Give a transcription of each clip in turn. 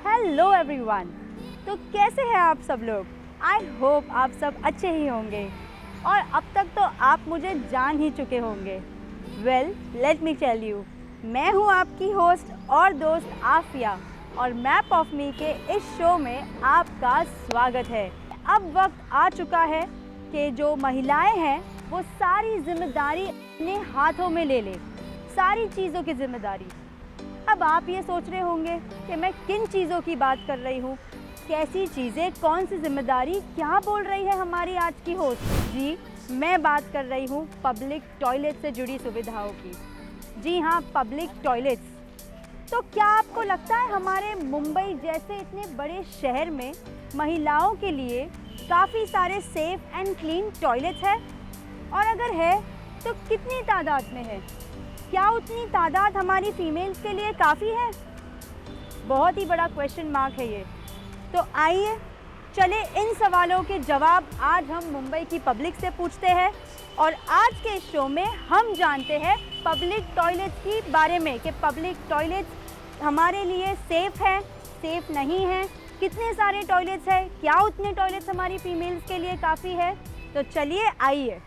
Hello everyone. तो कैसे हैं आप सब लोग? आई होप आप सब अच्छे ही होंगे और अब तक तो आप मुझे जान ही चुके होंगे। Well let me tell you, मैं हूँ आपकी होस्ट और दोस्त आफिया और मैप ऑफ मी के इस शो में आपका स्वागत है। अब वक्त आ चुका है कि जो महिलाएं हैं वो सारी जिम्मेदारी अपने हाथों में ले ले, सारी चीज़ों की जिम्मेदारी। अब आप ये सोच रहे होंगे कि मैं किन चीज़ों की बात कर रही हूँ, कैसी चीज़ें, कौन सी जिम्मेदारी, क्या बोल रही है हमारी आज की होस्ट। जी, मैं बात कर रही हूँ पब्लिक टॉयलेट से जुड़ी सुविधाओं की। जी हाँ, पब्लिक टॉयलेट्स। तो क्या आपको लगता है हमारे मुंबई जैसे इतने बड़े शहर में महिलाओं के लिए काफ़ी सारे सेफ़ एंड क्लीन टॉयलेट्स हैं? और अगर है तो कितनी तादाद में है? क्या उतनी तादाद हमारी फीमेल्स के लिए काफ़ी है? बहुत ही बड़ा क्वेश्चन मार्क है ये। तो आइए चले इन सवालों के जवाब आज हम मुंबई की पब्लिक से पूछते हैं और आज के शो में हम जानते हैं पब्लिक टॉयलेट्स के बारे में कि पब्लिक टॉयलेट्स हमारे लिए सेफ़ हैं, सेफ़ नहीं हैं, कितने सारे टॉयलेट्स हैं, क्या उतने टॉयलेट्स हमारी फीमेल्स के लिए काफ़ी है। तो चलिए आइए।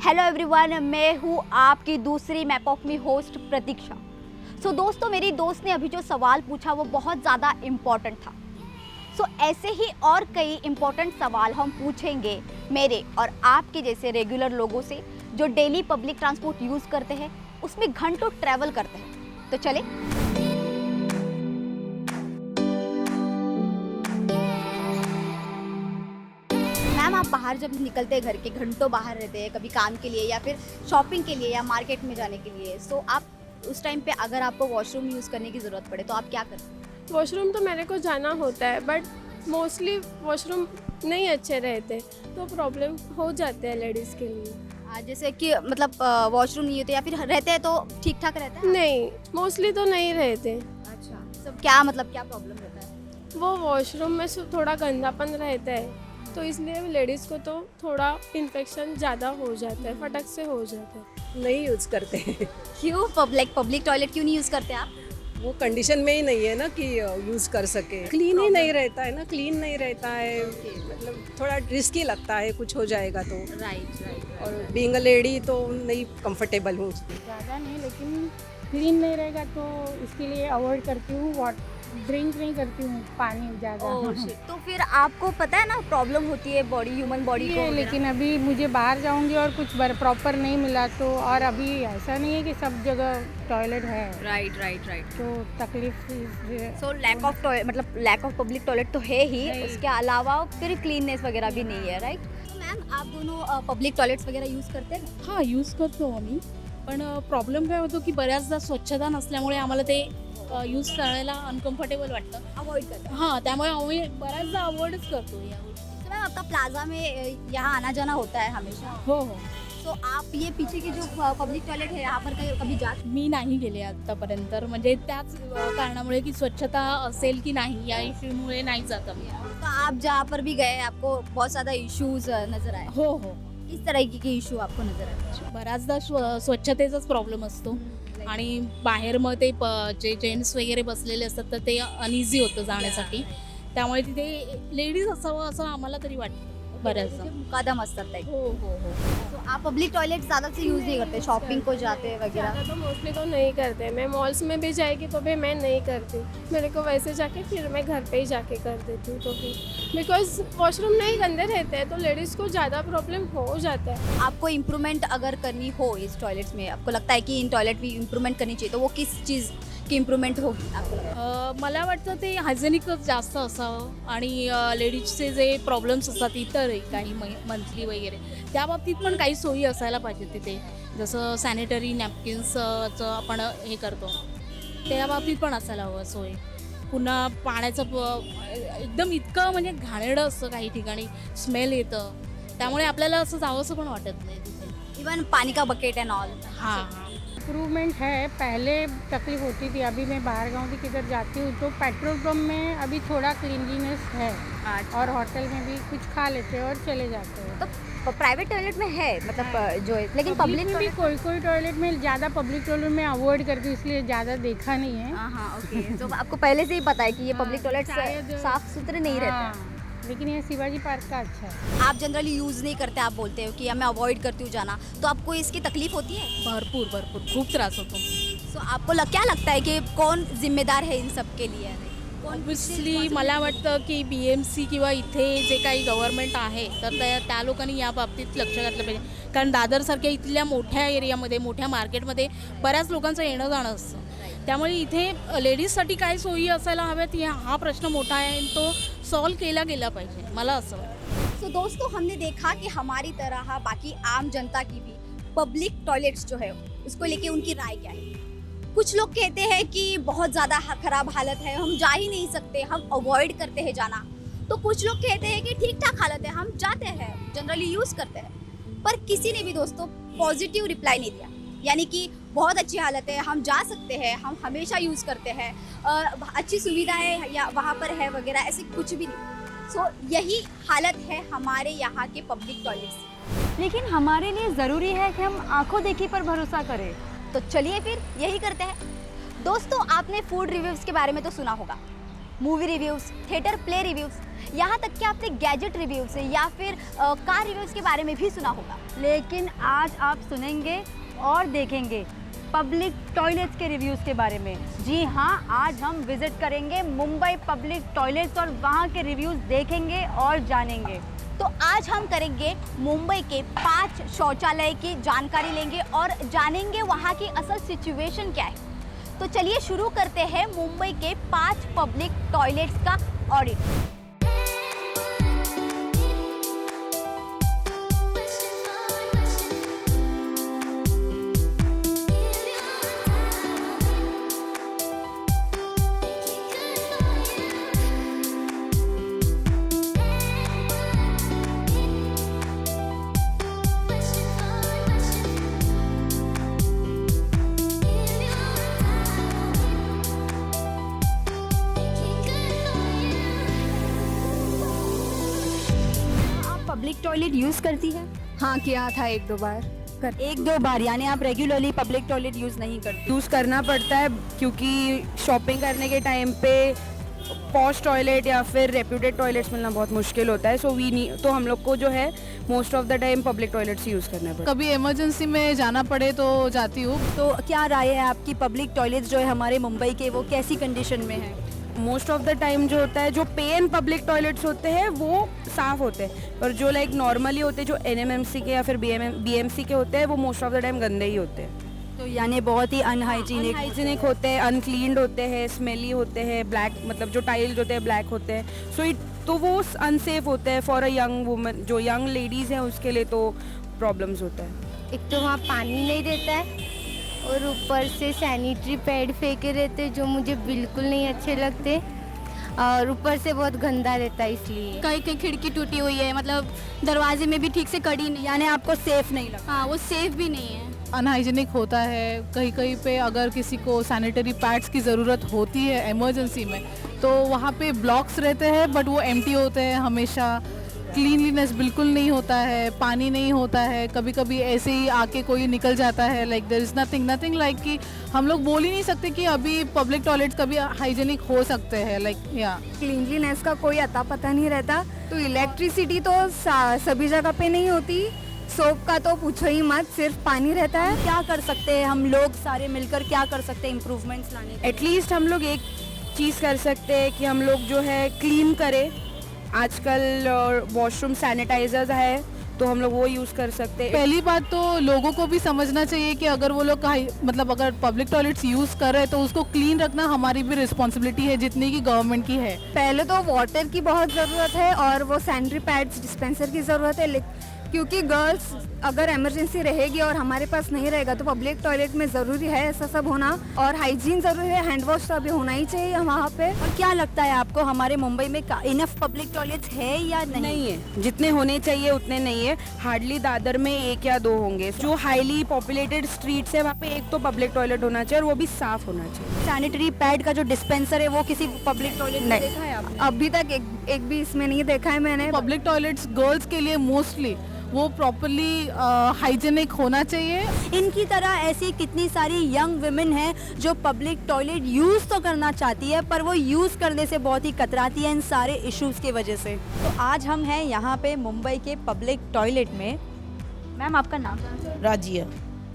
हेलो एवरीवन, मैं हूँ आपकी दूसरी मैप ऑफ मी होस्ट प्रतीक्षा। सो दोस्तों, मेरी दोस्त ने अभी जो सवाल पूछा वो बहुत ज़्यादा इम्पॉर्टेंट था। सो ऐसे ही और कई इम्पॉर्टेंट सवाल हम पूछेंगे मेरे और आपके जैसे रेगुलर लोगों से जो डेली पब्लिक ट्रांसपोर्ट यूज़ करते हैं, उसमें घंटों ट्रैवल करते हैं। तो चले। मैम, आप बाहर जब निकलते हैं, घर के घंटों बाहर रहते हैं, कभी काम के लिए या फिर शॉपिंग के लिए या मार्केट में जाने के लिए, सो आप उस टाइम पे अगर आपको वॉशरूम यूज़ करने की ज़रूरत पड़े तो आप क्या करते हैं? वॉशरूम तो मेरे को जाना होता है, बट मोस्टली वॉशरूम नहीं अच्छे रहते तो प्रॉब्लम हो जाते हैं लेडीज़ के लिए। जैसे कि मतलब वॉशरूम नहीं होते या फिर रहते हैं तो ठीक ठाक रहता है? नहीं, मोस्टली तो नहीं रहते। अच्छा, सब क्या मतलब क्या प्रॉब्लम रहता है? वो वॉशरूम में थोड़ा गंदापन रहता है, तो इसलिए लेडीज़ को तो थोड़ा इन्फेक्शन ज़्यादा हो जाता है, फटक से हो जाता है। नहीं यूज़ करते हैं। क्यों पब्लिक टॉयलेट क्यों नहीं यूज़ करते आप? वो कंडीशन में ही नहीं है ना कि यूज़ कर सके। क्लीन ही नहीं रहता है ना, क्लीन नहीं रहता है, मतलब थोड़ा रिस्की लगता है, कुछ हो जाएगा तो। राइट। और बीइंग अ लेडी तो नहीं कंफर्टेबल हूँ। ज़्यादा नहीं, लेकिन क्लीन नहीं रहेगा तो इसके लिए अवॉइड करती हूँ, ड्रिंक नहीं करती हूँ पानी ज़्यादा। तो फिर आपको पता है ना प्रॉब्लम होती है ह्यूमन बॉडी को वगैरह। लेकिन अभी मुझे बाहर जाऊंगी और कुछ प्रॉपर नहीं मिला तो, और अभी ऐसा नहीं है कि सब जगह टॉयलेट है। राइट। तो तकलीफ so lack of public toilet तो है ही, उसके अलावा फिर क्लीननेस वगैरह भी नहीं है। राइट। मैम, आप दोनों पब्लिक टॉयलेट्स वगैरह यूज़ करते हैं? हां, यूज करतो आम्ही, पण प्रॉब्लेम काय होतो की बऱ्याचदा स्वच्छता नसल्यामुळे आम्हाला ते यूज करायला अनकम्फर्टेबल वाटतं। अवॉइड करते हैं। हां, त्यामुळे आम्ही बऱ्याचदा अवॉइडच करतो या गोष्टी। तो मैम, आपका प्लाजा में यहाँ आना जाना होता है हमेशा, हो तो आप ये पीछे की जो पब्लिक टॉयलेट है यहाँ पर कभी जाते? मी नाही गेले आतापर्यंत, म्हणजे त्याच कारणामुळे की स्वच्छता असेल की नाही या इश्यूमुळे नाही जात आम्ही। तो आप जहाँ पर भी गए आपको बहुत ज़्यादा इश्यूज नजर आए? हो किस तरह के इशू आपको नजर आए? बऱ्याचदा स्वच्छतेचाच प्रॉब्लेम असतो आणि बाहेर मग ते जे जेंट्स वगैरे बसलेले असतात तर ते अनइझी होतं जाण्यासाठी, त्यामुळे तिथे लेडीज असावं असं आम्हाला तरी वाटतं बऱ्याचदा। मुकादम असतात टाइप। हो तो आप पब्लिक टॉयलेट ज़्यादा से यूज़ नहीं करते, शॉपिंग को जाते वगैरह? ज़्यादा तो मोस्टली तो नहीं करते। मैं मॉल्स में भी जाएगी तो भी मैं नहीं करती, मेरे को वैसे जाके फिर मैं घर पे ही जाके कर देती हूँ। तो फिर बिकॉज वॉशरूम नहीं गंदे रहते हैं तो लेडीज़ को ज़्यादा प्रॉब्लम हो जाता है। आपको इम्प्रूवमेंट अगर करनी हो इस टॉयलेट्स में, आपको लगता है कि इन टॉयलेट भी इम्प्रूवमेंट करनी चाहिए, तो वो किस चीज़ की इम्प्रूव्हमेंट होगी आपको लगता है? मला वाटतं ते हायजेनिकच जास्त असावं आणि लेडीजचे जे प्रॉब्लेम्स असतात इतरही काही मंथली वगैरे त्या बाबतीत पण काही सोयी असायला पाहिजेत तिथे. जसं सॅनिटरी नॅपकिन्सचं आपण हे करतो त्या बाबतीत पण असायला हवं सोय. पुन्हा पाण्याचं एकदम इतकं म्हणजे घाणेरडं असतं काही ठिकाणी, स्मेल येतं, त्यामुळे आपल्याला असं जावंसं पण वाटत नाही तिथे. इवन पानी का बकेट एंड ऑल. हां इम्प्रूवमेंट है, पहले तकलीफ होती थी, अभी मैं बाहर गांव भी किधर जाती हूँ तो पेट्रोल पंप में अभी थोड़ा क्लीनलीनेस है और होटल में भी कुछ खा लेते हैं और चले जाते हैं. तो प्राइवेट टॉयलेट में है मतलब जो है, लेकिन पब्लिक में भी कोई कोई टॉयलेट में ज़्यादा पब्लिक टॉयलेट में अवॉइड करती हूँ इसलिए ज़्यादा देखा नहीं है. हाँ ओके. तो आपको पहले से ही पता है कि ये पब्लिक टॉयलेट शायद- साफ सुथरे नहीं रहते हैं. हाँ, लेकिन ये शिवाजी पार्क का अच्छा है. आप जनरली यूज़ नहीं करते, आप बोलते हो कि या मैं अवॉइड करती हूँ जाना, तो आपको इसकी तकलीफ होती है? भरपूर भरपूर खूप त्रास होतो. सो आपको क्या लगता है कि कौन जिम्मेदार है इन सब के लिए? ऑब्विसली मला वाटतं की BMC किंवा इथे जे काही गव्हर्नमेंट आहे तर त्या लोकांनी या बाबतीत लक्ष घातलं पाहिजे. कारण दादरसारख्या इथल्या मोठ्या एरियामध्ये मोठ्या मार्केटमध्ये बऱ्याच लोकांचं येणं जाणं असतं. त्यामुळे इथे लेडीजसाठी काय सोयी असायला हव्यात हा प्रश्न मोठा आहे आणि तो सॉल्व केला गेला पाहिजे मला असं वाटतं. तो दोस्तों हमने देखा कि हमारी तरह बाकी आम जनता की भी पब्लिक टॉयलेट्स जो है उसको लेके उनकी राय क्या है. कुछ लोग कहते हैं कि बहुत ज़्यादा ख़राब हालत है, हम जा ही नहीं सकते, हम अवॉइड करते हैं जाना. तो कुछ लोग कहते हैं कि ठीक ठाक हालत है, हम जाते हैं, जनरली यूज़ करते हैं. पर किसी ने भी दोस्तों पॉजिटिव रिप्लाई नहीं दिया, यानी कि बहुत अच्छी हालत है, हम जा सकते हैं, हम हमेशा यूज़ करते हैं, अच्छी सुविधाएं या वहाँ पर है वगैरह, ऐसे कुछ भी नहीं. सो यही हालत है हमारे यहाँ के पब्लिक टॉयलेट्स. लेकिन हमारे लिए ज़रूरी है कि हम आंखों देखी पर भरोसा करें. तो चलिए फिर यही करते हैं. दोस्तों आपने फूड रिव्यूज़ के बारे में तो सुना होगा, movie reviews, theatre play reviews, यहाँ तक कि आपने गैजेट रिव्यूज़ या फिर कार रिव्यूज़ के बारे में भी सुना होगा. लेकिन आज आप सुनेंगे और देखेंगे पब्लिक टॉयलेट्स के रिव्यूज़ के बारे में. जी हाँ, आज हम विज़िट करेंगे मुंबई पब्लिक टॉयलेट्स और वहाँ के रिव्यूज़ देखेंगे और जानेंगे. तो आज हम करेंगे मुंबई के 5 शौचालय की जानकारी लेंगे और जानेंगे वहाँ की असल सिचुएशन क्या है. तो चलिए शुरू करते हैं मुंबई के 5 पब्लिक टॉयलेट्स का ऑडिट. पब्लिक टॉयलेट यूज़ करती है? हाँ किया था एक दो बार. एक दो बार, यानी आप रेगुलरली पब्लिक टॉयलेट यूज़ नहीं करती? यूज़ करना पड़ता है क्योंकि शॉपिंग करने के टाइम पे पॉश टॉयलेट या फिर रेप्यूटेड टॉयलेट्स मिलना बहुत मुश्किल होता है. तो हम लोग को जो है most of the time public toilets use करना पड़ता है. कभी इमरजेंसी में जाना पड़े तो जाती हूँ. तो क्या राय है आपकी, पब्लिक टॉयलेट्स जो है हमारे मुंबई के वो कैसी कंडीशन में है? मोस्ट ऑफ द टाइम जो होता है, जो पे एंड पब्लिक टॉयलेट्स होते हैं वो साफ़ होते हैं, पर जो लाइक नॉर्मली होते हैं जो NMMC के या फिर BMC के होते हैं वो मोस्ट ऑफ द टाइम गंदे ही होते हैं. तो यानी बहुत ही अनहाइजीनिक होते हैं, अनक्लीन्ड होते हैं, स्मेली होते हैं, ब्लैक मतलब जो टाइल्स होते हैं ब्लैक होते हैं. तो वो अनसेफ होते हैं फॉर अ यंग वुमन. जो यंग लेडीज़ हैं उसके लिए तो प्रॉब्लम्स होता है. एक तो वहाँ पानी नहीं रहता है और ऊपर से सैनिटरी पैड फेंके रहते जो मुझे बिल्कुल नहीं अच्छे लगते और ऊपर से बहुत गंदा रहता है. इसलिए कहीं कहीं खिड़की टूटी हुई है, मतलब दरवाजे में भी ठीक से कड़ी नहीं, यानी आपको सेफ नहीं लगा? हाँ, वो सेफ भी नहीं है. अनहाइजीनिक होता है. कहीं कहीं पे अगर किसी को सैनिटरी पैड्स की ज़रूरत होती है इमरजेंसी में तो वहाँ पे ब्लॉक्स रहते हैं बट वो एम्प्टी होते हैं हमेशा. क्लीनलीनेस बिल्कुल नहीं होता है, पानी नहीं होता है, कभी कभी ऐसे ही आके कोई निकल जाता है. Like there is nothing like कि हम लोग बोल ही नहीं सकते कि अभी पब्लिक टॉयलेट्स कभी हाइजीनिक हो सकते हैं. लाइक या क्लीनलीनेस का कोई अता पता नहीं रहता. तो इलेक्ट्रिसिटी तो सभी जगह पे नहीं होती. सोप का तो पूछो ही मत, सिर्फ पानी रहता है. क्या कर सकते हैं हम लोग सारे मिलकर, क्या कर सकते हैं इम्प्रूवमेंट्स लाने के? एटलीस्ट हम लोग एक चीज़ कर सकते हैं कि हम लोग जो है क्लीन करें. आजकल वॉशरूम सैनिटाइजर्स है तो हम लोग वो यूज़ कर सकते हैं। पहली बात तो लोगों को भी समझना चाहिए कि अगर वो लोग मतलब अगर पब्लिक टॉयलेट्स यूज़ कर रहे हैं तो उसको क्लीन रखना हमारी भी रिस्पॉन्सिबिलिटी है जितनी की गवर्नमेंट की है। पहले तो वाटर की बहुत ज़रूरत है और वो सैनिटरी पैड्स डिस्पेंसर की ज़रूरत है, क्योंकि गर्ल्स अगर इमरजेंसी रहेगी और हमारे पास नहीं रहेगा तो पब्लिक टॉयलेट में ज़रूरी है ऐसा सब होना, और हाइजीन ज़रूरी है, हैंड वॉश तो अभी होना ही चाहिए वहाँ पे। और क्या लगता है आपको हमारे मुंबई में इनफ पब्लिक टॉयलेट्स है या नहीं है, जितने होने चाहिए उतने नहीं है। हार्डली दादर में 1 या 2 होंगे। जो हाईली पॉपुलेटेड स्ट्रीट्स है वहाँ पे एक तो पब्लिक टॉयलेट होना चाहिए और वो भी साफ होना चाहिए। सैनिटरी पैड का जो डिस्पेंसर है वो किसी पब्लिक टॉयलेट में देखा है आपने? अभी तक एक भी इसमें नहीं देखा है मैंने। पब्लिक टॉयलेट्स गर्ल्स के लिए मोस्टली वो प्रॉपरली हाइजीनिक होना चाहिए। इनकी तरह ऐसी कितनी सारी यंग वुमेन हैं जो पब्लिक टॉयलेट यूज़ तो करना चाहती है पर वो यूज़ करने से बहुत ही कतराती है इन सारे इश्यूज़ की वजह से। तो आज हम हैं यहाँ पे मुंबई के पब्लिक टॉयलेट में। मैम आपका नाम? राजिया।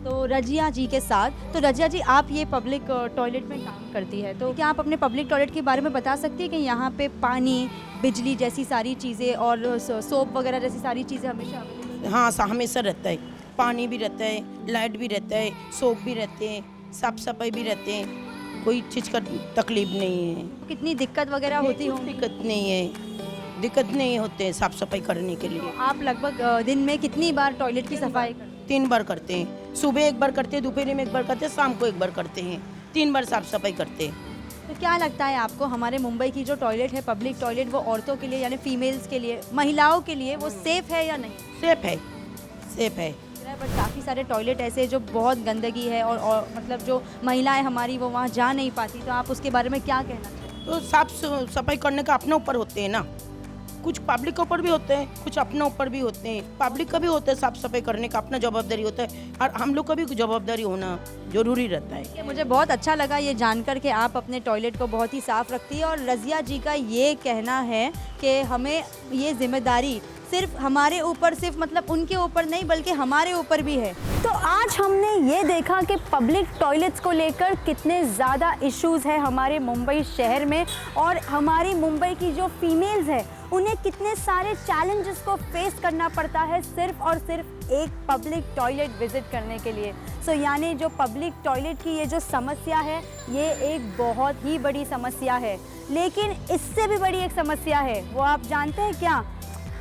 तो रजिया जी के साथ। तो रजिया जी आप ये पब्लिक टॉयलेट में काम करती है, तो क्या आप अपने पब्लिक टॉयलेट के बारे में बता सकती है कि यहाँ पे पानी, बिजली जैसी सारी चीज़ें और सोप वगैरह जैसी सारी चीज़ें हमेशा available हाँ, हमेशा रहता है, पानी भी रहता है, लाइट भी रहता है, सोप भी रहते हैं, साफ सफाई भी रहते हैं, कोई चीज़ का तकलीफ नहीं है। कितनी दिक्कत वगैरह होती हो? दिक्कत नहीं है, दिक्कत नहीं होते साफ सफाई करने के लिए। आप लगभग दिन में कितनी बार टॉयलेट की सफाई करते हैं? 3 बार करते हैं, सुबह 1 बार करते हैं, दोपहर में 1 बार करते हैं, शाम को 1 बार करते हैं, 3 बार साफ सफाई करते हैं। तो क्या लगता है आपको हमारे मुंबई की जो टॉयलेट है पब्लिक टॉयलेट, वो औरतों के लिए यानी फीमेल्स के लिए, महिलाओं के लिए वो सेफ है या नहीं? सेफ है, सेफ है। बट काफ़ी सारे टॉयलेट ऐसे हैं जो बहुत गंदगी है और मतलब जो महिलाएं हमारी वो वहाँ जा नहीं पाती, तो आप उसके बारे में क्या कहना चाहते तो साफ सफाई करने का अपने ऊपर होते हैं ना, कुछ पब्लिक के ऊपर भी होते हैं, कुछ अपने ऊपर भी होते हैं। पब्लिक का भी होता है साफ सफाई करने का, अपना जवाबदारी होता है, और हम लोग का भी जवाबदारी होना जरूरी रहता है। मुझे बहुत अच्छा लगा ये जानकर कि आप अपने टॉयलेट को बहुत ही साफ़ रखती है। और रज़िया जी का ये कहना है कि हमें ये जिम्मेदारी सिर्फ हमारे ऊपर, सिर्फ मतलब उनके ऊपर नहीं बल्कि हमारे ऊपर भी है। तो आज हमने ये देखा कि पब्लिक टॉयलेट्स को लेकर कितने ज़्यादा इश्यूज़ हैं हमारे मुंबई शहर में, और हमारी मुंबई की जो फीमेल्स हैं उन्हें कितने सारे चैलेंजेस को फेस करना पड़ता है सिर्फ और सिर्फ एक पब्लिक टॉयलेट विज़िट करने के लिए। सो यानी जो पब्लिक टॉयलेट की ये जो समस्या है ये एक बहुत ही बड़ी समस्या है, लेकिन इससे भी बड़ी एक समस्या है, वो आप जानते हैं क्या?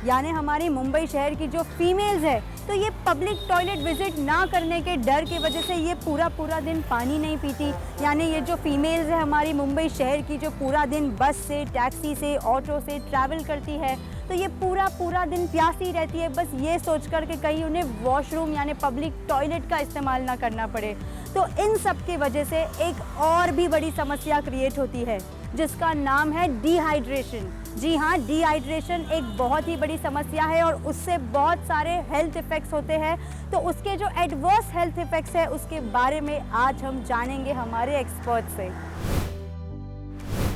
यानी हमारी मुंबई शहर की जो फीमेल्स है तो ये पब्लिक टॉयलेट विज़िट ना करने के डर की वजह से ये पूरा दिन पानी नहीं पीती। यानी ये जो फीमेल्स है हमारी मुंबई शहर की, जो पूरा दिन बस से, टैक्सी से, ऑटो से ट्रैवल करती है, तो ये पूरा दिन प्यासी रहती है, बस ये सोच कर के कहीं उन्हें वॉशरूम यानी पब्लिक टॉयलेट का इस्तेमाल ना करना पड़े। तो इन सब की वजह से एक और भी बड़ी समस्या क्रिएट होती है जिसका नाम है डिहाइड्रेशन। जी हाँ, डिहाइड्रेशन एक बहुत ही बड़ी समस्या है और उससे बहुत सारे हेल्थ इफ़ेक्ट्स होते हैं। तो उसके जो एडवर्स हेल्थ इफ़ेक्ट्स है उसके बारे में आज हम जानेंगे हमारे एक्सपर्ट से।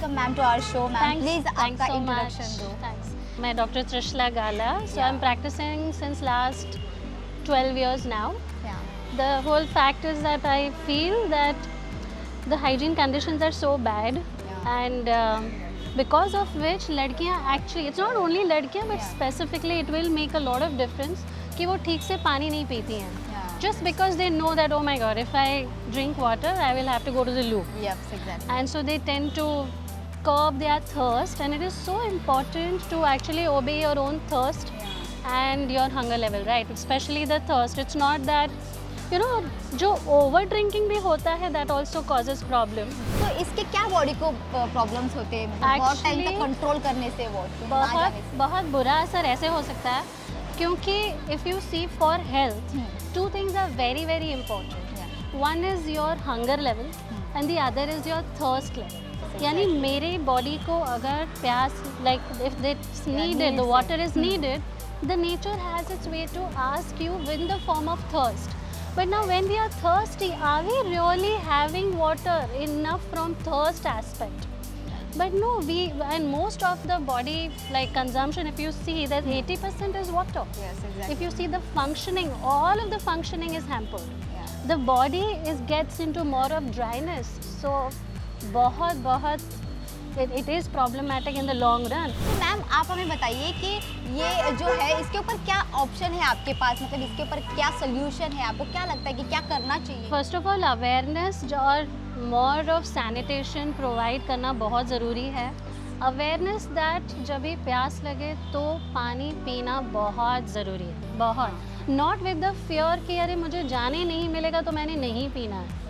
Ma'am to our show, ma'am please आपका इंट्रोडक्शन दो। थैंक्स। मैं doctor Trishala Gala, so I'm practicing since last 12 years now. The whole fact is that I feel that the hygiene conditions are so bad, and because of which लड़कियाँ actually, it's not only लड़कियाँ but specifically it will make a lot of difference कि वो ठीक से पानी नहीं पीती हैं, just because they know that oh my god, if I drink water I will have to go to the loo. Yes, exactly. And so they tend to curb their thirst, and it is so important to actually obey your own thirst and your hunger level, right? Especially the thirst. It's not that, you know, जो over drinking भी होता है that also causes problem. तो इसके क्या body को problems होते हैं? मतलब बहुत टाइम तक कंट्रोल करने से बहुत बुरा असर ऐसे हो सकता है, क्योंकि if you see for health, two things are very very important. One is your hunger level and the other is your thirst level. यानी मेरे बॉडी को अगर प्यास, like if it's needed, the water is needed, the nature has its way to ask you in the form of thirst. But now when we are thirsty, are we really having water enough from thirst aspect? But no, and most of the body like consumption, if you see that 80% is water. Yes, exactly. If you see the functioning, all of the functioning is hampered. The body gets into more of dryness. So बहुत it is problematic in the long run. तो ma'am आप हमें बताइए कि ये जो है इसके ऊपर क्या ऑप्शन है आपके पास, मतलब इसके ऊपर क्या सोल्यूशन है, आपको क्या लगता है कि क्या करना चाहिए? फर्स्ट ऑफ ऑल अवेयरनेस और मोर ऑफ सैनिटेशन प्रोवाइड करना बहुत ज़रूरी है. अवेयरनेस दैट जब भी प्यास लगे तो पानी पीना बहुत ज़रूरी है, बहुत. नॉट विद द फियर कि अरे मुझे जाने नहीं मिलेगा तो मैंने नहीं पीना है.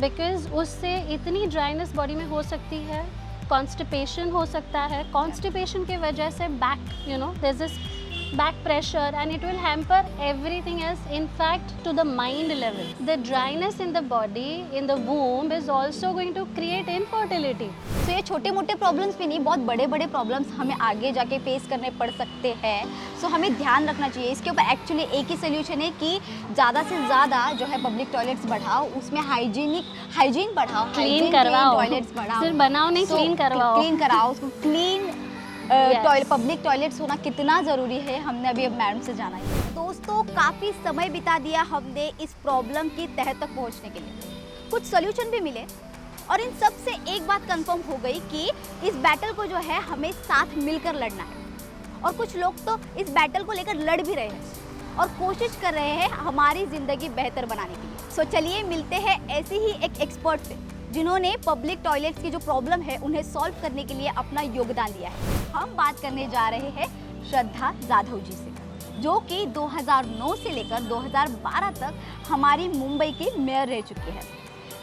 बिकॉज उससे इतनी ड्राइनेस बॉडी में हो सकती है, कॉन्स्टिपेशन हो सकता है. कॉन्स्टिपेशन की वजह से back there is this back pressure and it will hamper everything else, in fact to the mind level. The dryness in the body, in the womb is also going to create infertility. तो ये छोटे मोटे problems भी नहीं, बहुत बड़े बड़े problems हमें आगे जाके फेस करने पड़ सकते हैं. सो हमें ध्यान रखना चाहिए इसके ऊपर. एक्चुअली एक ही सोल्यूशन है कि ज़्यादा से ज़्यादा जो है पब्लिक टॉयलेट्स बढ़ाओ, उसमें हाइजीन बढ़ाओ, क्लीन करवाओ, टॉयलेट्स बढ़ाओ, सिर्फ बनाओ नहीं, क्लीन करवाओ. क्लीन कराओ उसको. क्लीन पब्लिक टॉयलेट्स होना कितना ज़रूरी है हमने अभी अब मैडम से जाना है. दोस्तों काफ़ी समय बिता दिया हमने इस प्रॉब्लम की तह तक पहुंचने के लिए. कुछ सोल्यूशन भी मिले और इन सब से एक बात कंफर्म हो गई कि इस बैटल को जो है हमें साथ मिलकर लड़ना है. और कुछ लोग तो इस बैटल को लेकर लड़ भी रहे हैं और कोशिश कर रहे हैं हमारी ज़िंदगी बेहतर बनाने के लिए. सो चलिए मिलते हैं ऐसे ही एक एक्सपर्ट से जिन्होंने पब्लिक टॉयलेट्स की जो प्रॉब्लम है उन्हें सॉल्व करने के लिए अपना योगदान दिया है. हम बात करने जा रहे हैं श्रद्धा जाधव जी से, जो कि 2009 से लेकर 2012 तक हमारी मुंबई की मेयर रह चुकी है.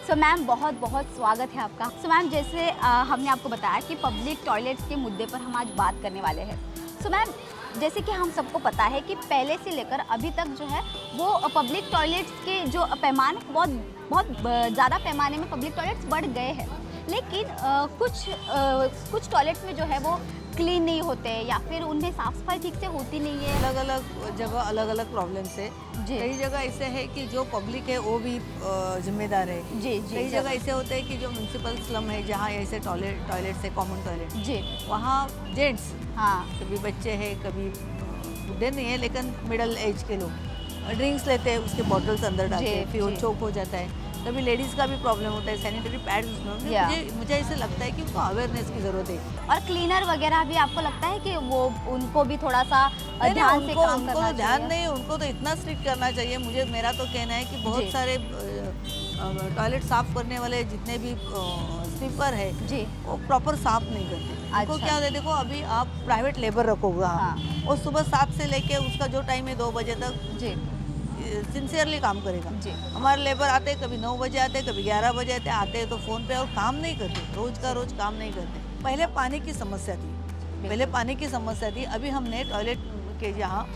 सो मैम बहुत बहुत स्वागत है आपका. सो मैम जैसे हमने आपको बताया कि पब्लिक टॉयलेट्स के मुद्दे पर हम आज बात करने वाले हैं. सो मैम जैसे कि हम सबको पता है कि पहले से लेकर अभी तक जो है वो पब्लिक टॉयलेट्स के जो पैमाने बहुत ज़्यादा पैमाने में पब्लिक टॉयलेट्स बढ़ गए हैं. लेकिन कुछ टॉयलेट्स में जो है वो क्लीन नहीं होते या फिर उनमें साफ़ सफाई ठीक से होती नहीं है. अलग अलग जगह अलग अलग प्रॉब्लम्स है. कई जगह ऐसे है कि जो पब्लिक है वो भी जिम्मेदार है. जी. कई जगह ऐसे होते हैं कि जो म्यूनसिपल स्लम है जहाँ ऐसे टॉयलेट्स है, कॉमन टॉयलेट जी, वहाँ जेंट्स, हाँ, कभी बच्चे हैं, कभी बुढ़े नहीं है लेकिन मिडल एज के लोग ड्रिंक्स लेते हैं, उसके बॉटल्स अंदर डालते हैं, फिर वो चोक हो जाता है. कभी लेडीज़ का भी प्रॉब्लम होता है, सैनिटरी पैड्स उसमें. मुझे ऐसे लगता है कि उनको अवेयरनेस की ज़रूरत है. और क्लीनर वगैरह भी आपको लगता है कि वो उनको भी थोड़ा सा ध्यान से काम करना चाहिए? ध्यान नहीं, उनको तो इतना स्ट्रिक्ट करना चाहिए. मेरा तो कहना है कि बहुत सारे टॉयलेट साफ करने वाले जितने भी स्वीपर है जी, वो प्रॉपर साफ नहीं करते. उनको क्या होता है, देखो अभी आप प्राइवेट लेबर रखो वहाँ और सुबह 7 से लेके उसका जो टाइम है 2 बजे तक जी सिंसियरली काम करेगा. जी. हमारे लेबर आते हैं कभी 9 बजे आते हैं, कभी 11 बजे आते हैं तो फ़ोन पे और काम नहीं करते, रोज़ का रोज़ काम नहीं करते. पहले पानी की समस्या थी, अभी हमने टॉयलेट के यहाँ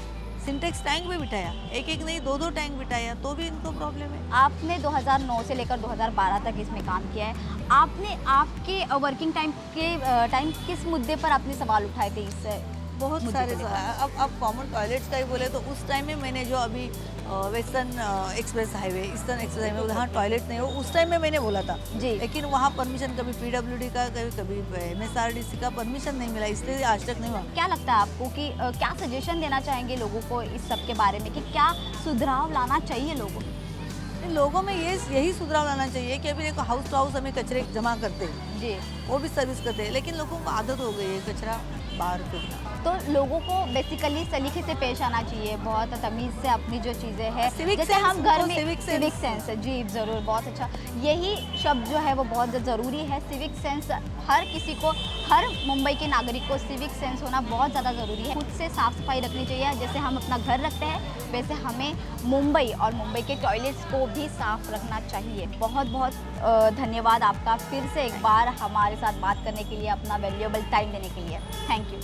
सिंटेक्स टैंक भी बिठाया, एक नहीं 2 टैंक बिठाया, तो भी इनको प्रॉब्लम है. आपने 2009 से लेकर 2012 तक इसमें काम किया है. आपने आपके वर्किंग टाइम किस मुद्दे पर आपने सवाल उठाए थे? इससे बहुत सारे अब कॉमन टॉयलेट्स का ही बोले तो उस टाइम में मैंने जो अभी ईस्टर्न एक्सप्रेस हाईवे वहाँ टॉयलेट नहीं हो, उस टाइम में मैंने बोला था जी. लेकिन वहाँ परमिशन कभी PWD का कभी MSRDC का परमिशन नहीं मिला, इसलिए आज तक नहीं हुआ. क्या लगता है आपको कि क्या सजेशन देना चाहेंगे लोगों को इस सब के बारे में कि क्या सुधार लाना चाहिए लोगों में? यही सुधार लाना चाहिए कि अभी देखो हाउस टू हाउस हमें कचरे जमा करते हैं जी, वो भी सर्विस करते हैं, लेकिन लोगों को आदत हो गई है कचरा बाहर फेंकना. तो लोगों को बेसिकली सलीके से पेश आना चाहिए, बहुत तमीज़ से अपनी जो चीज़ें हैं, जैसे हम घर में सिविक सेंस जी ज़रूर, बहुत अच्छा. यही शब्द जो है वो बहुत ज़रूरी है. सिविक सेंस हर किसी को, हर मुंबई के नागरिक को सिविक सेंस होना बहुत ज़्यादा ज़रूरी है. खुद से साफ़ सफाई रखनी चाहिए. जैसे हम अपना घर रखते हैं वैसे हमें मुंबई और मुंबई के टॉयलेट्स को भी साफ़ रखना चाहिए. बहुत बहुत धन्यवाद आपका फिर से एक बार हमारे साथ बात करने के लिए, अपना वैल्यूएबल टाइम देने के लिए. Thank you.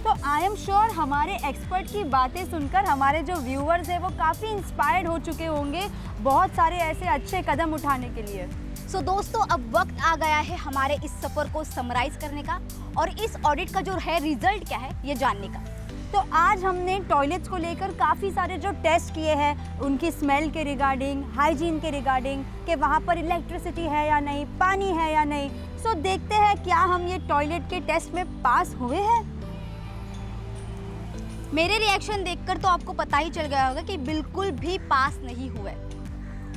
तो आई एम श्योर हमारे एक्सपर्ट की बातें सुनकर हमारे जो व्यूअर्स हैं वो काफ़ी इंस्पायर्ड हो चुके होंगे बहुत सारे ऐसे अच्छे कदम उठाने के लिए. सो दोस्तों अब वक्त आ गया है हमारे इस सफ़र को समराइज़ करने का और इस ऑडिट का जो है रिजल्ट क्या है ये जानने का. तो आज हमने टॉयलेट्स को लेकर काफ़ी सारे जो टेस्ट किए हैं उनकी स्मेल के रिगार्डिंग, हाइजीन के रिगार्डिंग, कि वहाँ पर इलेक्ट्रिसिटी है या नहीं, पानी है या नहीं. सो देखते हैं क्या हम ये टॉयलेट के टेस्ट में पास हुए हैं. मेरे रिएक्शन देखकर तो आपको पता ही चल गया होगा कि बिल्कुल भी पास नहीं हुए.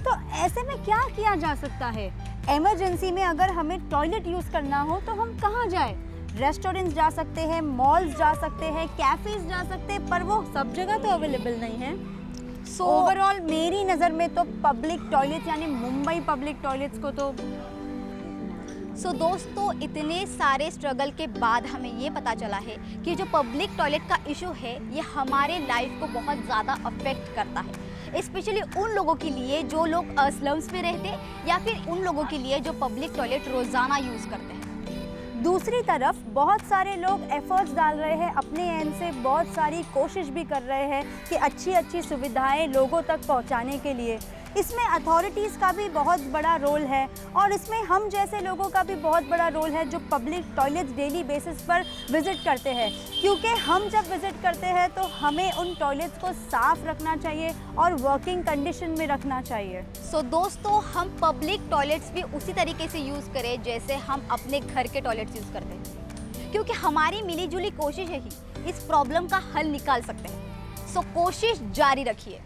तो ऐसे में क्या किया जा सकता है? इमरजेंसी में अगर हमें टॉयलेट यूज़ करना हो तो हम कहाँ जाएं? रेस्टोरेंट्स जा सकते हैं, मॉल्स जा सकते हैं, कैफेज जा सकते हैं, पर वो सब जगह तो अवेलेबल नहीं है। सो ओवरऑल मेरी नज़र में तो पब्लिक टॉयलेट्स यानी मुंबई पब्लिक टॉयलेट्स को तो सो दोस्तों, इतने सारे स्ट्रगल के बाद हमें ये पता चला है कि जो पब्लिक टॉयलेट का इशू है ये हमारे लाइफ को बहुत ज़्यादा अफेक्ट करता है, स्पेशली उन लोगों के लिए जो लोग स्लम्स में रहते हैं या फिर उन लोगों के लिए जो पब्लिक टॉयलेट रोज़ाना यूज़ करते हैं। दूसरी तरफ बहुत सारे लोग एफर्ट्स डाल रहे हैं, अपने एंड से बहुत सारी कोशिश भी कर रहे हैं कि अच्छी अच्छी सुविधाएं लोगों तक पहुंचाने के लिए। इसमें अथॉरिटीज़ का भी बहुत बड़ा रोल है और इसमें हम जैसे लोगों का भी बहुत बड़ा रोल है जो पब्लिक टॉयलेट्स डेली बेसिस पर विज़िट करते हैं, क्योंकि हम जब विज़िट करते हैं तो हमें उन टॉयलेट्स को साफ़ रखना चाहिए और वर्किंग कंडीशन में रखना चाहिए। सो दोस्तों, हम पब्लिक टॉयलेट्स भी उसी तरीके से यूज़ करें जैसे हम अपने घर के टॉयलेट्स यूज़ करते हैं, क्योंकि हमारी मिलीजुली कोशिश ही इस प्रॉब्लम का हल निकाल सकते हैं। सो कोशिश जारी रखिए।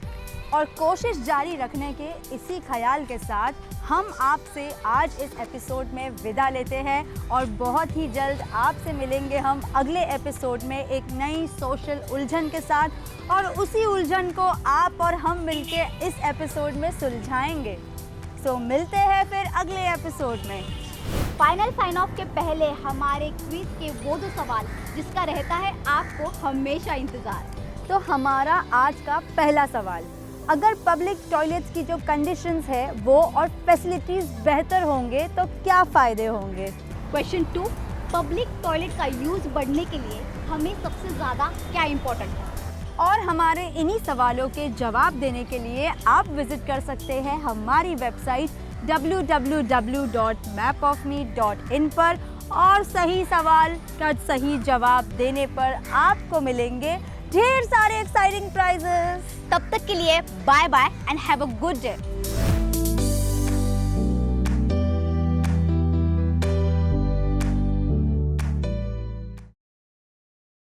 और कोशिश जारी रखने के इसी ख्याल के साथ हम आपसे आज इस एपिसोड में विदा लेते हैं और बहुत ही जल्द आपसे मिलेंगे हम अगले एपिसोड में एक नई सोशल उलझन के साथ, और उसी उलझन को आप और हम मिलके इस एपिसोड में सुलझाएंगे। सो मिलते हैं फिर अगले एपिसोड में। फाइनल साइन ऑफ के पहले हमारे क्विज के वो दो सवाल जिसका रहता है आपको हमेशा इंतज़ार। तो हमारा आज का पहला सवाल, अगर पब्लिक टॉयलेट्स की जो कंडीशंस है वो और फैसिलिटीज़ बेहतर होंगे तो क्या फ़ायदे होंगे? क्वेश्चन 2, पब्लिक टॉयलेट का यूज़ बढ़ने के लिए हमें सबसे ज़्यादा क्या इम्पोर्टेंट है? और हमारे इन्हीं सवालों के जवाब देने के लिए आप विज़िट कर सकते हैं हमारी वेबसाइट www.mapofme.in पर, और सही सवाल का सही जवाब देने पर आपको मिलेंगे ढेर सारे एक्साइटिंग प्राइजेस। तब तक के लिए bye bye and have a good day.